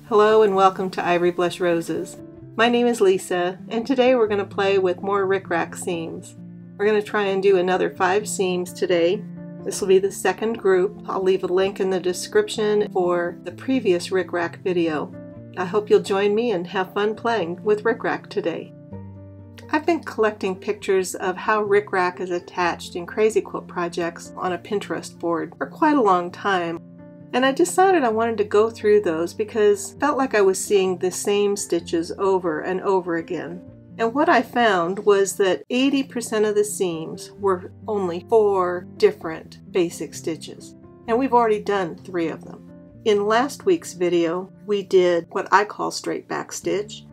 Hello and welcome to Ivory Blush Roses. My name is Lisa, and today we're going to play with more rickrack seams. We're going to try and do another 5 seams today. This will be the second group. I'll leave a link in the description for the previous rickrack video. I hope you'll join me and have fun playing with rickrack today. I've been collecting pictures of how rickrack is attached in Crazy Quilt projects on a Pinterest board for quite a long time. And I decided I wanted to go through those because I felt like I was seeing the same stitches over and over again. And what I found was that 80% of the seams were only 4 different basic stitches. And we've already done 3 of them. In last week's video, we did what I call straight back stitch.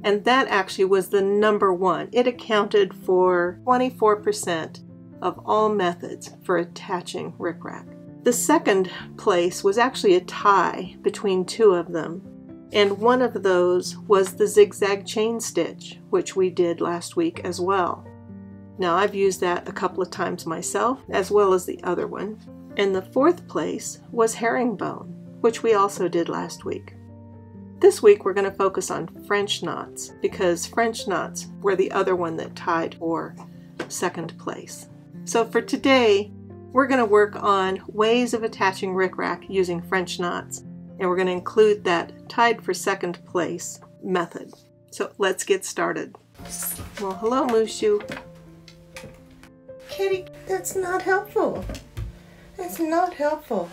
And that actually was the number 1. It accounted for 24% of all methods for attaching rickrack. The second place was actually a tie between 2 of them, and one of those was the zigzag chain stitch, which we did last week as well. Now I've used that a couple of times myself, as well as the other one. And the 4th place was herringbone, which we also did last week. This week we're going to focus on French knots, because French knots were the other one that tied for 2nd place. So for today, we're going to work on ways of attaching rickrack using French knots, and we're going to include that tied for 2nd place method. So let's get started. Well, hello, Mushu. Kitty, that's not helpful. That's not helpful.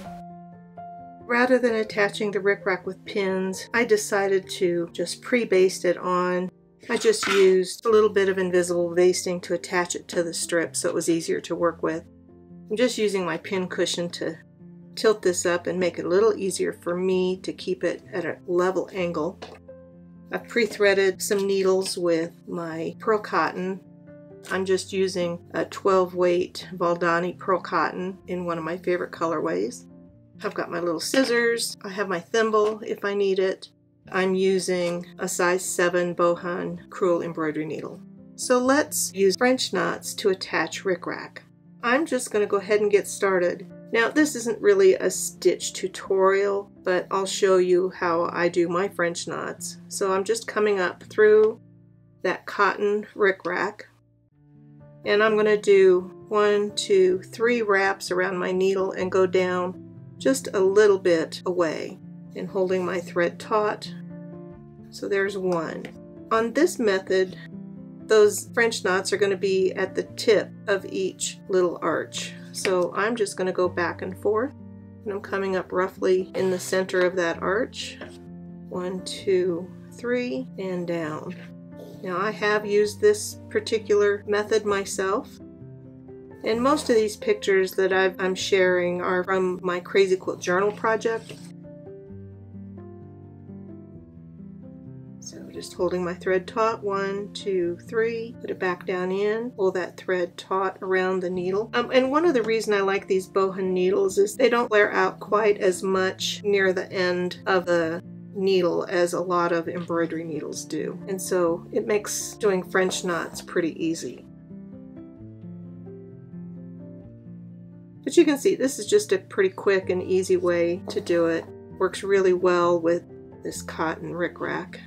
Rather than attaching the rickrack with pins, I decided to just pre-baste it on. I just used a little bit of invisible basting to attach it to the strip so it was easier to work with. I'm just using my pin cushion to tilt this up and make it a little easier for me to keep it at a level angle. I've pre-threaded some needles with my pearl cotton. I'm just using a 12 weight Valdani pearl cotton in one of my favorite colorways. I've got my little scissors. I have my thimble if I need it. I'm using a size 7 Bohan crewel embroidery needle. So let's use French knots to attach rickrack. I'm just going to go ahead and get started. Now this isn't really a stitch tutorial, but I'll show you how I do my French knots. So I'm just coming up through that cotton rickrack, and I'm going to do 1, 2, 3 wraps around my needle and go down just a little bit away and holding my thread taut. So there's 1. On this method, those French knots are going to be at the tip of each little arch. So I'm just going to go back and forth, and I'm coming up roughly in the center of that arch. 1, 2, 3, and down. Now I have used this particular method myself, and most of these pictures that I'm sharing are from my Crazy Quilt journal project. So just holding my thread taut, 1, 2, 3, put it back down in, pull that thread taut around the needle. And one of the reasons I like these Bohan needles is they don't flare out quite as much near the end of the needle as a lot of embroidery needles do. And so it makes doing French knots pretty easy. But you can see this is just a pretty quick and easy way to do it. Works really well with this cotton rickrack.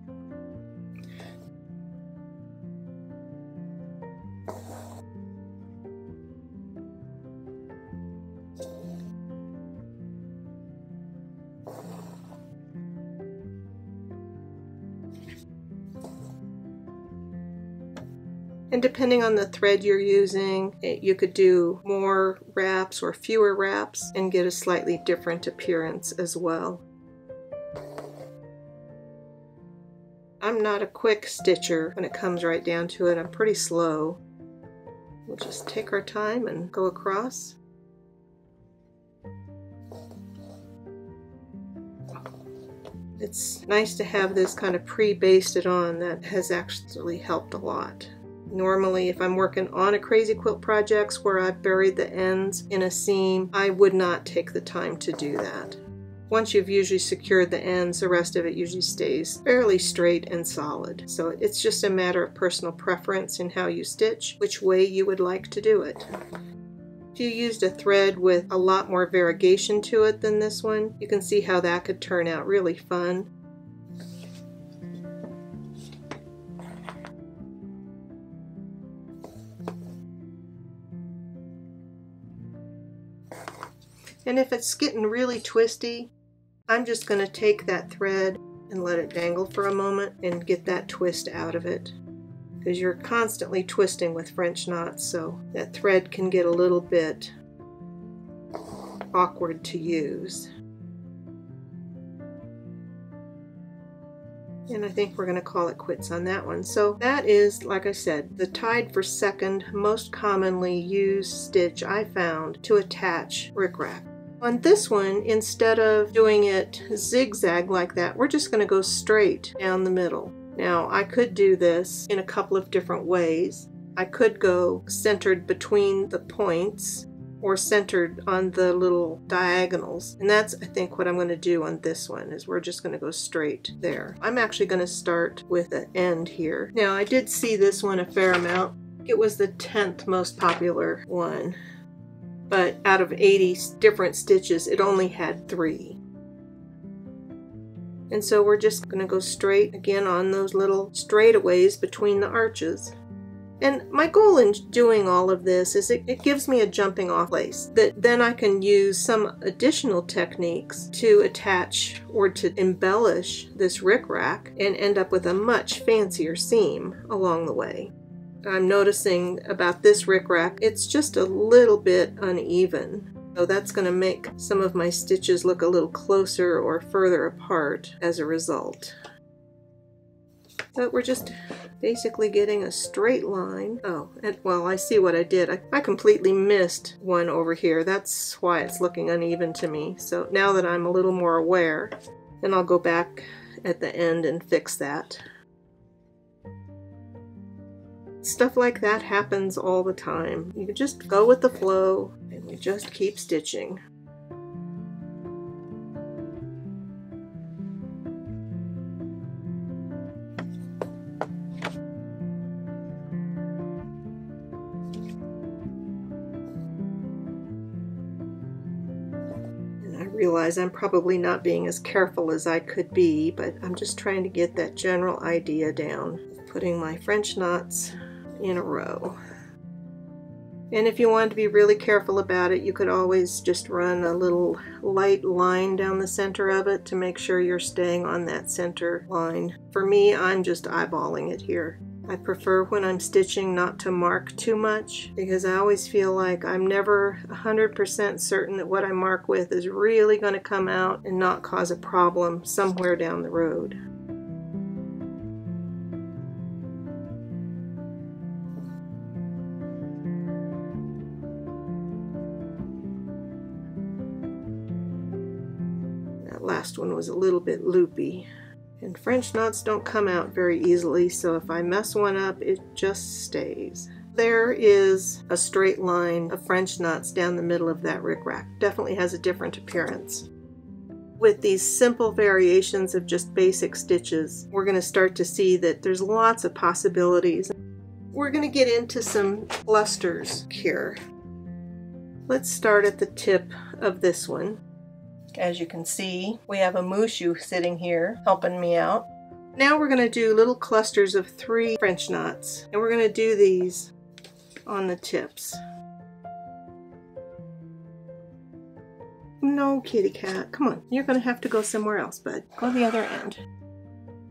And depending on the thread you're using, you could do more wraps or fewer wraps and get a slightly different appearance as well. I'm not a quick stitcher when it comes right down to it. I'm pretty slow. We'll just take our time and go across. It's nice to have this kind of pre-basted on. That has actually helped a lot. Normally, if I'm working on a Crazy Quilt projects where I've buried the ends in a seam, I would not take the time to do that. Once you've usually secured the ends, the rest of it usually stays fairly straight and solid. So it's just a matter of personal preference in how you stitch, which way you would like to do it. If you used a thread with a lot more variegation to it than this one, you can see how that could turn out really fun. And if it's getting really twisty, I'm just going to take that thread and let it dangle for a moment and get that twist out of it. Because you're constantly twisting with French knots, so that thread can get a little bit awkward to use. And I think we're going to call it quits on that one. So that is, like I said, the tied for second most commonly used stitch I found to attach rickrack. On this one, instead of doing it zigzag like that, we're just going to go straight down the middle. Now, I could do this in a couple of different ways. I could go centered between the points or centered on the little diagonals. And that's, I think, what I'm going to do on this one, is we're just going to go straight there. I'm actually going to start with the end here. Now, I did see this one a fair amount. It was the 10th most popular one. But out of 80 different stitches, it only had 3. And so we're just going to go straight again on those little straightaways between the arches. And my goal in doing all of this is it gives me a jumping off place that then I can use some additional techniques to attach or to embellish this rickrack and end up with a much fancier seam along the way. I'm noticing about this rickrack, it's just a little bit uneven. So that's going to make some of my stitches look a little closer or further apart as a result. But we're just basically getting a straight line. Oh, and well, I see what I did. I completely missed one over here. That's why it's looking uneven to me. So now that I'm a little more aware, then I'll go back at the end and fix that. Stuff like that happens all the time. You just go with the flow and we just keep stitching. Realize I'm probably not being as careful as I could be, but I'm just trying to get that general idea down. Putting my French knots in a row. And if you wanted to be really careful about it, you could always just run a little light line down the center of it to make sure you're staying on that center line. For me, I'm just eyeballing it here. I prefer when I'm stitching not to mark too much, because I always feel like I'm never 100% certain that what I mark with is really going to come out and not cause a problem somewhere down the road. That last one was a little bit loopy. And French knots don't come out very easily, so if I mess one up, it just stays. There is a straight line of French knots down the middle of that rickrack. Definitely has a different appearance. With these simple variations of just basic stitches, we're going to start to see that there's lots of possibilities. We're going to get into some clusters here. Let's start at the tip of this one. As you can see, we have a Mushu sitting here helping me out. Now we're going to do little clusters of 3 French knots, and we're going to do these on the tips. No, kitty cat, come on. You're going to have to go somewhere else, bud. Go the other end.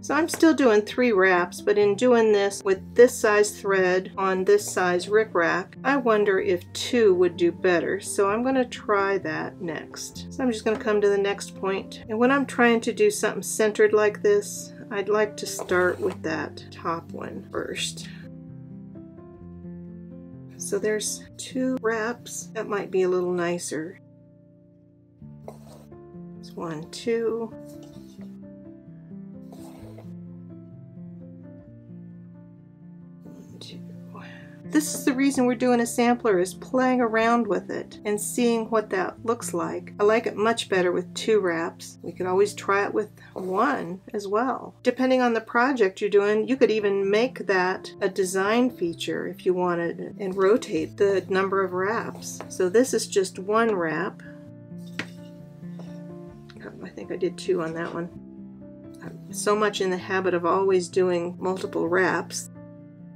So I'm still doing 3 wraps, but in doing this with this size thread on this size rickrack, I wonder if 2 would do better. So I'm going to try that next. So I'm just going to come to the next point. And when I'm trying to do something centered like this, I'd like to start with that top one first. So there's 2 wraps. That might be a little nicer. It's 1, 2. This is the reason we're doing a sampler, is playing around with it and seeing what that looks like. I like it much better with 2 wraps. We could always try it with 1 as well. Depending on the project you're doing, you could even make that a design feature if you wanted and rotate the number of wraps. So this is just 1 wrap. I think I did 2 on that one. I'm so much in the habit of always doing multiple wraps.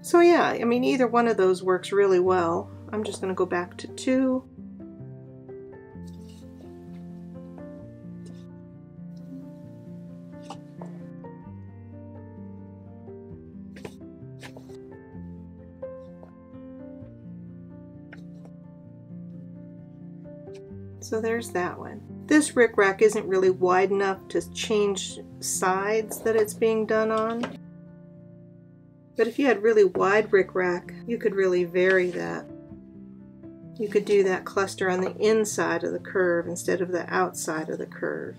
So yeah, I mean, either one of those works really well. I'm just going to go back to 2. So there's that one. This rickrack isn't really wide enough to change sides that it's being done on. But if you had really wide rickrack, you could really vary that. You could do that cluster on the inside of the curve instead of the outside of the curve.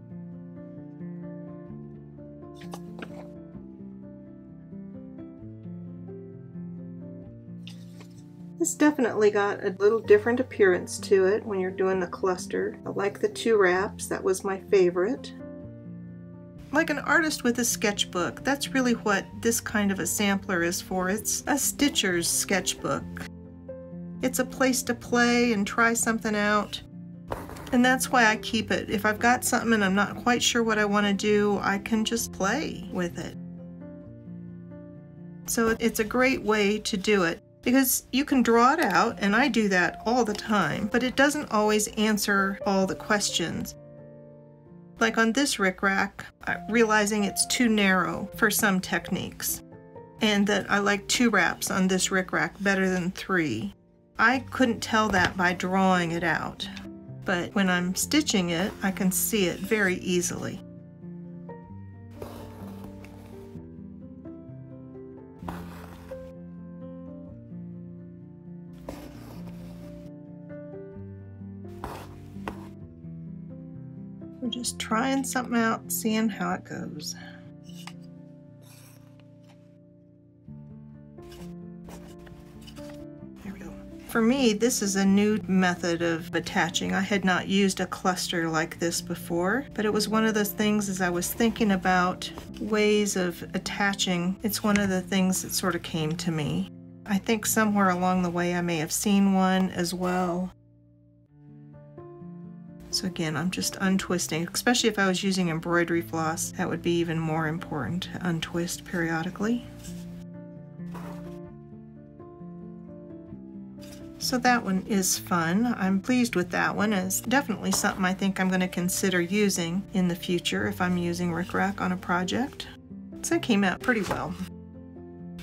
This definitely got a little different appearance to it when you're doing the cluster. I like the 2 wraps, that was my favorite. Like an artist with a sketchbook, that's really what this kind of a sampler is for. It's a stitcher's sketchbook. It's a place to play and try something out. And that's why I keep it. If I've got something and I'm not quite sure what I want to do, I can just play with it. So it's a great way to do it, because you can draw it out, and I do that all the time, but it doesn't always answer all the questions. Like on this rickrack, realizing it's too narrow for some techniques, and that I like 2 wraps on this rickrack better than 3. I couldn't tell that by drawing it out, but when I'm stitching it, I can see it very easily. We're just trying something out, seeing how it goes. There we go. For me, this is a new method of attaching. I had not used a cluster like this before, but it was one of those things as I was thinking about ways of attaching, it's one of the things that sort of came to me. I think somewhere along the way I may have seen one as well. So again, I'm just untwisting, especially if I was using embroidery floss, that would be even more important to untwist periodically. So that one is fun. I'm pleased with that one. It's definitely something I think I'm going to consider using in the future if I'm using rickrack on a project. So it came out pretty well.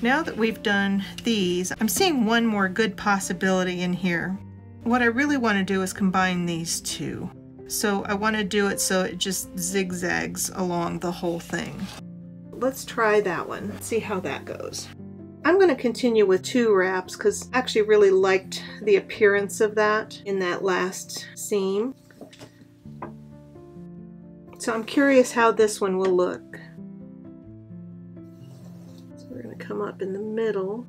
Now that we've done these, I'm seeing one more good possibility in here. What I really want to do is combine these 2. So I want to do it so it just zigzags along the whole thing. Let's try that one, see how that goes. I'm going to continue with 2 wraps because I actually really liked the appearance of that in that last seam. So I'm curious how this one will look. So we're going to come up in the middle.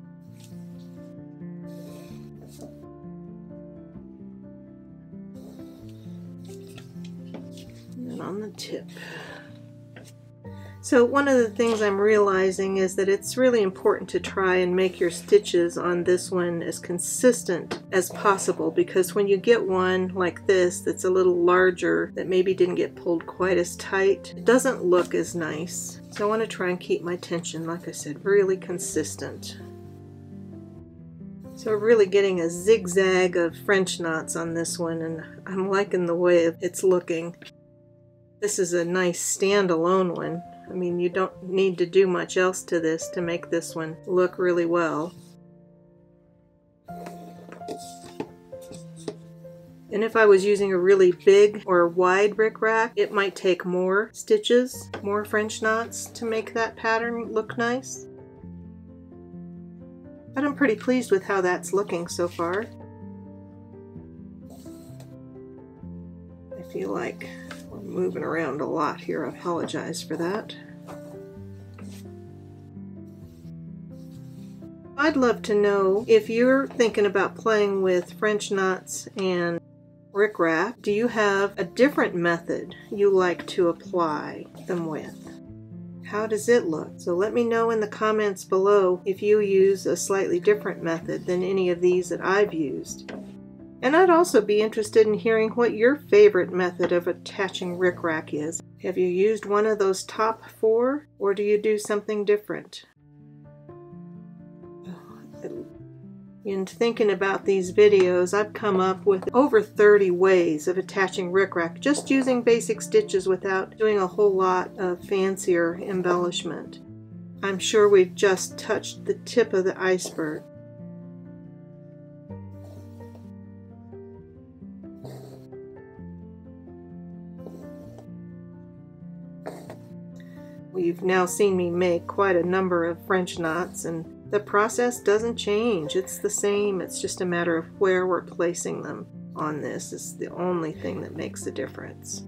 On the tip. So one of the things I'm realizing is that it's really important to try and make your stitches on this one as consistent as possible, because when you get one like this that's a little larger, that maybe didn't get pulled quite as tight, it doesn't look as nice. So I want to try and keep my tension, like I said, really consistent. So really getting a zigzag of French knots on this one, and I'm liking the way it's looking. This is a nice standalone one. I mean, you don't need to do much else to this to make this one look really well. And if I was using a really big or wide rickrack, it might take more stitches, more French knots to make that pattern look nice. But I'm pretty pleased with how that's looking so far. I feel like we're moving around a lot here. I apologize for that. I'd love to know if you're thinking about playing with French knots and rickrack, do you have a different method you like to apply them with? How does it look? So let me know in the comments below if you use a slightly different method than any of these that I've used. And I'd also be interested in hearing what your favorite method of attaching rickrack is. Have you used one of those top 4, or do you do something different? In thinking about these videos, I've come up with over 30 ways of attaching rickrack, just using basic stitches without doing a whole lot of fancier embellishment. I'm sure we've just touched the tip of the iceberg. You've now seen me make quite a number of French knots, and the process doesn't change. It's the same. It's just a matter of where we're placing them on this is the only thing that makes a difference.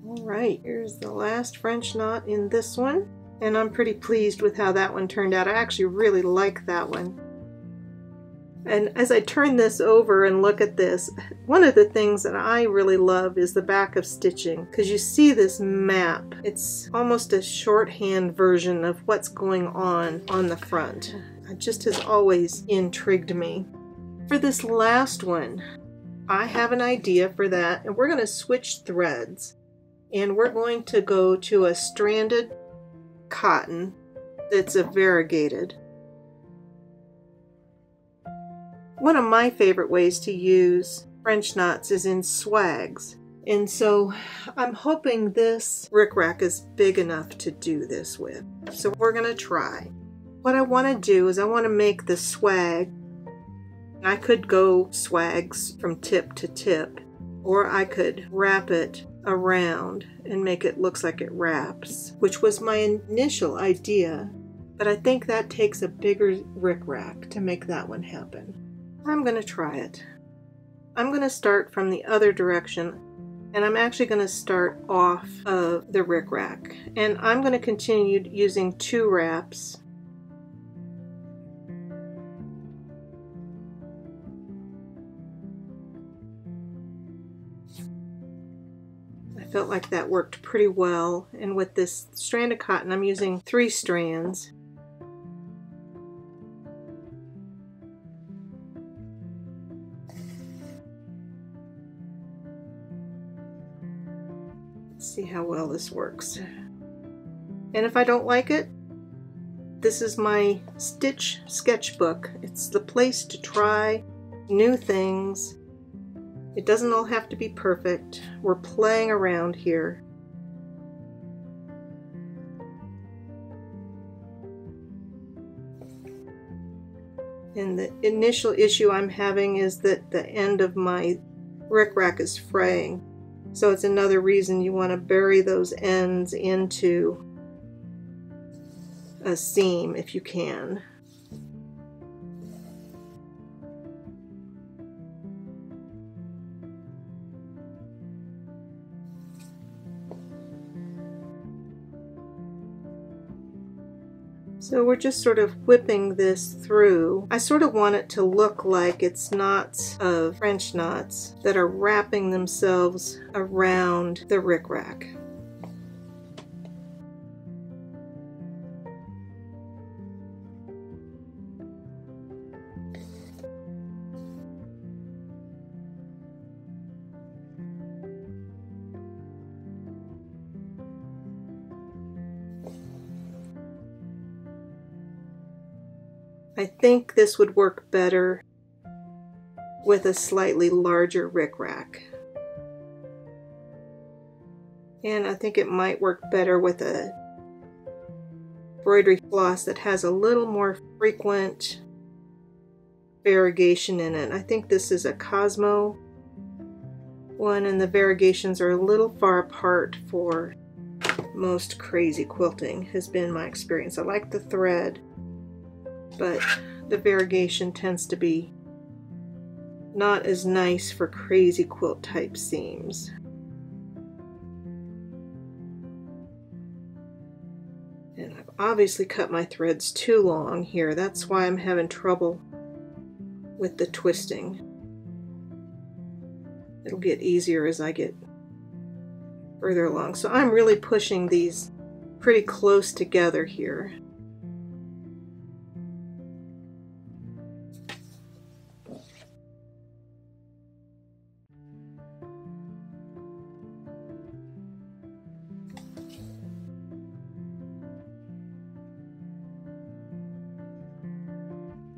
Alright, here's the last French knot in this one, and I'm pretty pleased with how that one turned out. I actually really like that one. And as I turn this over and look at this, one of the things that I really love is the back of stitching, because you see this map. It's almost a shorthand version of what's going on the front. It just has always intrigued me. For this last one, I have an idea for that, and we're going to switch threads. And we're going to go to a stranded cotton that's a variegated. One of my favorite ways to use French knots is in swags. And so I'm hoping this rickrack is big enough to do this with. So we're going to try. What I want to do is I want to make the swag. I could go swags from tip to tip, or I could wrap it around and make it look like it wraps, which was my initial idea, but I think that takes a bigger rickrack to make that one happen. I'm going to try it. I'm going to start from the other direction, and I'm actually going to start off of the rickrack, and I'm going to continue using 2 wraps. Felt like that worked pretty well, and with this strand of cotton I'm using 3 strands. Let's see how well this works. And if I don't like it, this is my stitch sketchbook. It's the place to try new things. It doesn't all have to be perfect. We're playing around here. And the initial issue I'm having is that the end of my rickrack is fraying. So it's another reason you want to bury those ends into a seam if you can. So we're just sort of whipping this through. I sort of want it to look like it's knots of French knots that are wrapping themselves around the rickrack. I think this would work better with a slightly larger rickrack. And I think it might work better with a embroidery floss that has a little more frequent variegation in it. I think this is a Cosmo one, and the variegations are a little far apart for most crazy quilting, has been my experience. I like the thread, but the variegation tends to be not as nice for crazy quilt type seams. And I've obviously cut my threads too long here. That's why I'm having trouble with the twisting. It'll get easier as I get further along. So I'm really pushing these pretty close together here.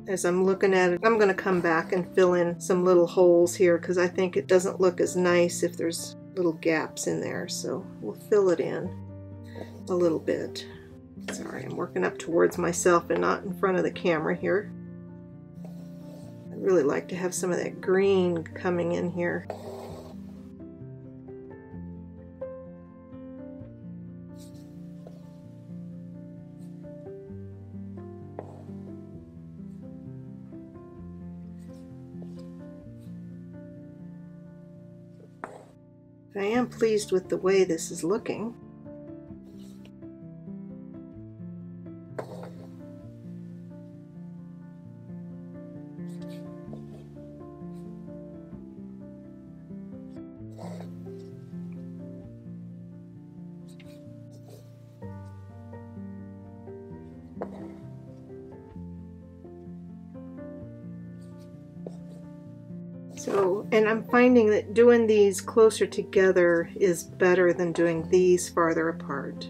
As I'm looking at it, I'm going to come back and fill in some little holes here because I think it doesn't look as nice if there's little gaps in there. So we'll fill it in a little bit. Sorry, I'm working up towards myself and not in front of the camera here. I'd really like to have some of that green coming in here. I am pleased with the way this is looking. So, and I'm finding that doing these closer together is better than doing these farther apart.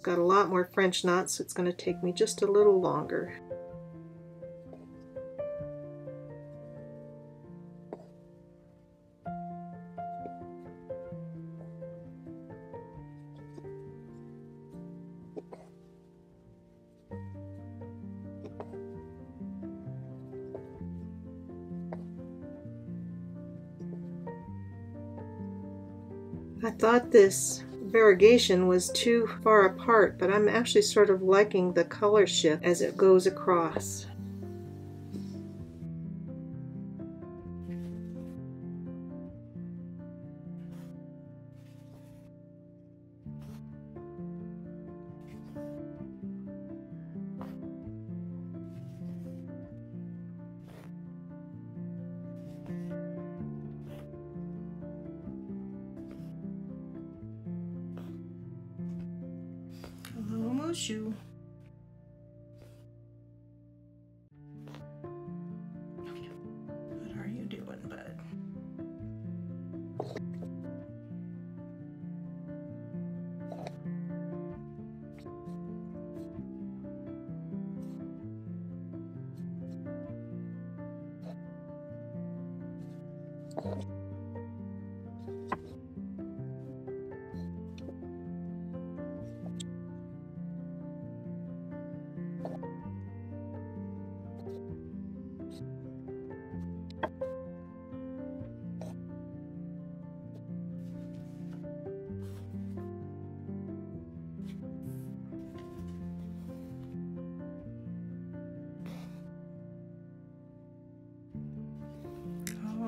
Got a lot more French knots, so it's going to take me just a little longer. I thought this variegation was too far apart, but I'm actually sort of liking the color shift as it goes across. Shoe. What are you doing, bud?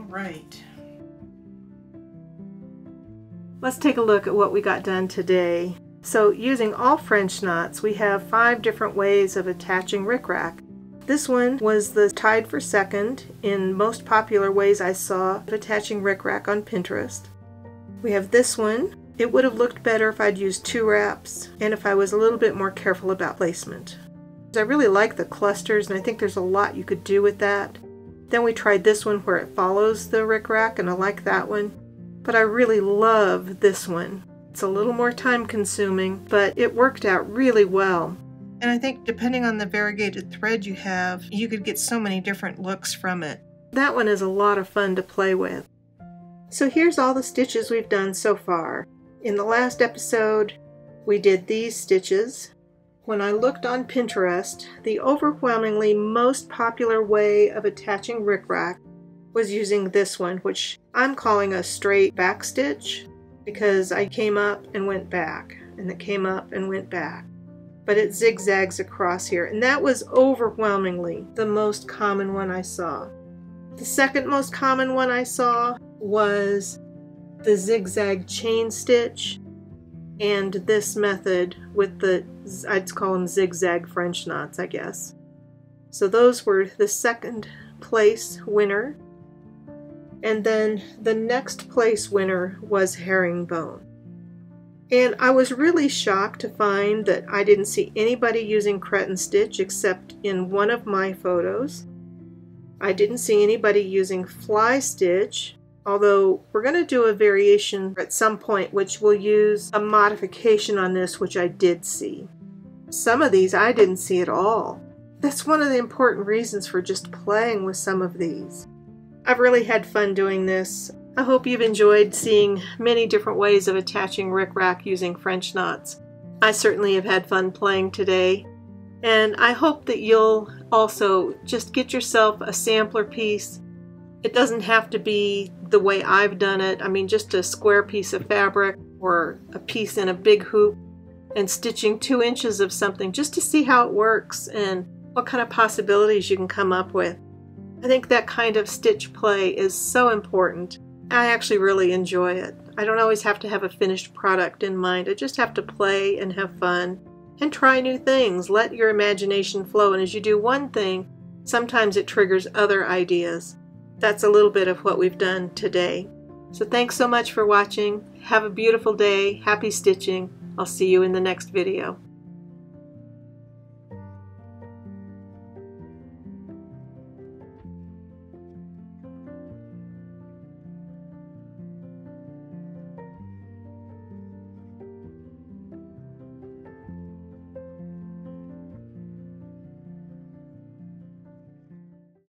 Right. Let's take a look at what we got done today. So using all French knots, we have 5 different ways of attaching rickrack. This one was the tied for second in most popular ways I saw of attaching rickrack on Pinterest. We have this one. It would have looked better if I'd used 2 wraps and if I was a little bit more careful about placement. I really like the clusters and I think there's a lot you could do with that. Then we tried this one where it follows the rickrack, and I like that one. But I really love this one. It's a little more time consuming, but it worked out really well. And I think depending on the variegated thread you have, you could get so many different looks from it. That one is a lot of fun to play with. So here's all the stitches we've done so far. In the last episode, we did these stitches. When I looked on Pinterest, the overwhelmingly most popular way of attaching rickrack was using this one, which I'm calling a straight back stitch because I came up and went back, and it came up and went back. But it zigzags across here, and that was overwhelmingly the most common one I saw. The second most common one I saw was the zigzag chain stitch, and this method with the, I'd call them zigzag French knots, I guess. So those were the second place winner. And then the next place winner was herringbone. And I was really shocked to find that I didn't see anybody using Cretin stitch except in one of my photos. I didn't see anybody using fly stitch, although we're going to do a variation at some point which will use a modification on this, which I did see. Some of these I didn't see at all. That's one of the important reasons for just playing with some of these. I've really had fun doing this. I hope you've enjoyed seeing many different ways of attaching rickrack using French knots. I certainly have had fun playing today, and I hope that you'll also just get yourself a sampler piece. It doesn't have to be the way I've done it. I mean, just a square piece of fabric or a piece in a big hoop and stitching 2 inches of something just to see how it works and what kind of possibilities you can come up with. I think that kind of stitch play is so important. I actually really enjoy it. I don't always have to have a finished product in mind. I just have to play and have fun and try new things. Let your imagination flow, and as you do one thing, sometimes it triggers other ideas. That's a little bit of what we've done today. So thanks so much for watching. Have a beautiful day. Happy stitching. I'll see you in the next video.